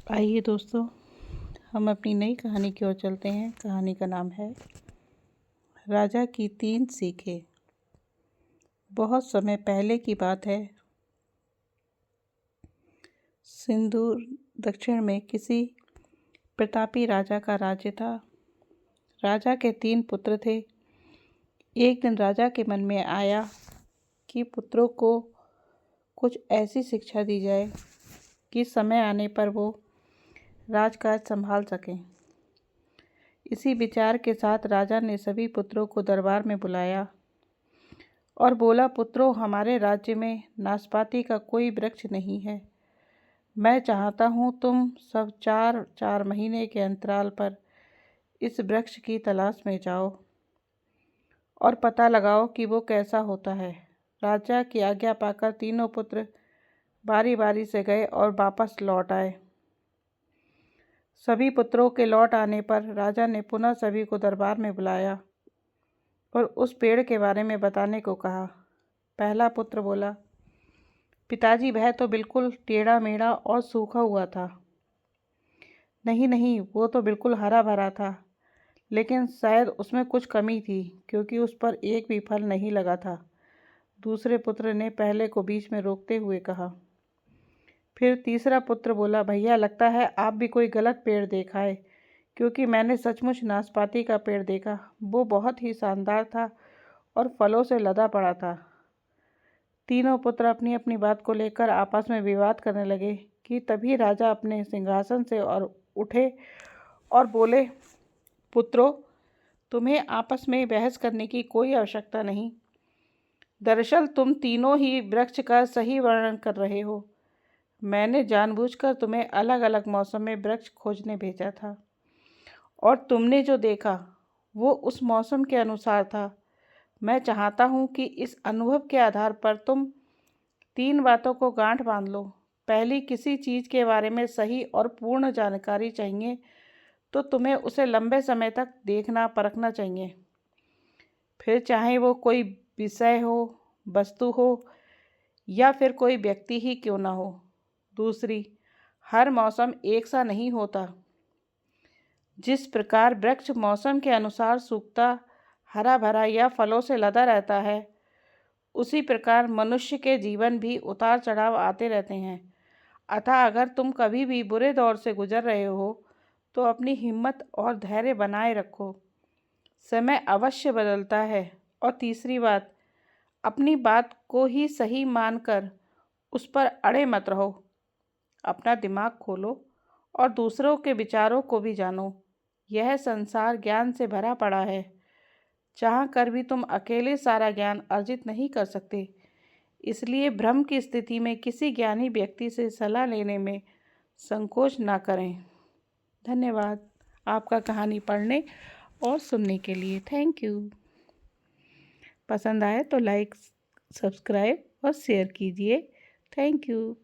आइए दोस्तों, हम अपनी नई कहानी की ओर चलते हैं। कहानी का नाम है राजा की 3 सीखें। बहुत समय पहले की बात है। सिंधु दक्षिण में किसी प्रतापी राजा का राज्य था। राजा के 3 पुत्र थे। एक दिन राजा के मन में आया कि पुत्रों को कुछ ऐसी शिक्षा दी जाए कि समय आने पर वो राजकाज संभाल सकें। इसी विचार के साथ राजा ने सभी पुत्रों को दरबार में बुलाया और बोला, पुत्रों, हमारे राज्य में नाशपाती का कोई वृक्ष नहीं है। मैं चाहता हूँ तुम सब 4-4 महीने के अंतराल पर इस वृक्ष की तलाश में जाओ और पता लगाओ कि वो कैसा होता है। राजा की आज्ञा पाकर तीनों पुत्र बारी बारी से गए और वापस लौट आए। सभी पुत्रों के लौट आने पर राजा ने पुनः सभी को दरबार में बुलाया और उस पेड़ के बारे में बताने को कहा। पहला पुत्र बोला, पिताजी, वह तो बिल्कुल टेढ़ा मेढ़ा और सूखा हुआ था। नहीं नहीं, वो तो बिल्कुल हरा भरा था, लेकिन शायद उसमें कुछ कमी थी क्योंकि उस पर एक भी फल नहीं लगा था। दूसरे पुत्र ने पहले को बीच में रोकते हुए कहा। फिर तीसरा पुत्र बोला, भैया, लगता है आप भी कोई गलत पेड़ देखा है, क्योंकि मैंने सचमुच नाशपाती का पेड़ देखा। वो बहुत ही शानदार था और फलों से लदा पड़ा था। तीनों पुत्र अपनी अपनी बात को लेकर आपस में विवाद करने लगे कि तभी राजा अपने सिंहासन से और उठे और बोले, पुत्रों, तुम्हें आपस में बहस करने की कोई आवश्यकता नहीं। दरअसल तुम तीनों ही वृक्ष का सही वर्णन कर रहे हो। मैंने जानबूझकर तुम्हें अलग अलग मौसम में वृक्ष खोजने भेजा था और तुमने जो देखा वो उस मौसम के अनुसार था। मैं चाहता हूँ कि इस अनुभव के आधार पर तुम 3 बातों को गांठ बांध लो। पहली, किसी चीज़ के बारे में सही और पूर्ण जानकारी चाहिए तो तुम्हें उसे लंबे समय तक देखना परखना चाहिए, फिर चाहे वो कोई विषय हो, वस्तु हो या फिर कोई व्यक्ति ही क्यों ना हो। दूसरी, हर मौसम एक सा नहीं होता। जिस प्रकार वृक्ष मौसम के अनुसार सूखता, हरा भरा या फलों से लदा रहता है, उसी प्रकार मनुष्य के जीवन भी उतार चढ़ाव आते रहते हैं। अतः अगर तुम कभी भी बुरे दौर से गुजर रहे हो तो अपनी हिम्मत और धैर्य बनाए रखो। समय अवश्य बदलता है। और तीसरी बात, अपनी बात को ही सही मानकर उस पर अड़े मत रहो। अपना दिमाग खोलो और दूसरों के विचारों को भी जानो। यह संसार ज्ञान से भरा पड़ा है। चाह कर भी तुम अकेले सारा ज्ञान अर्जित नहीं कर सकते। इसलिए भ्रम की स्थिति में किसी ज्ञानी व्यक्ति से सलाह लेने में संकोच ना करें। धन्यवाद आपका कहानी पढ़ने और सुनने के लिए। Thank you. पसंद आए तो लाइक, सब्सक्राइब और शेयर कीजिए। Thank you.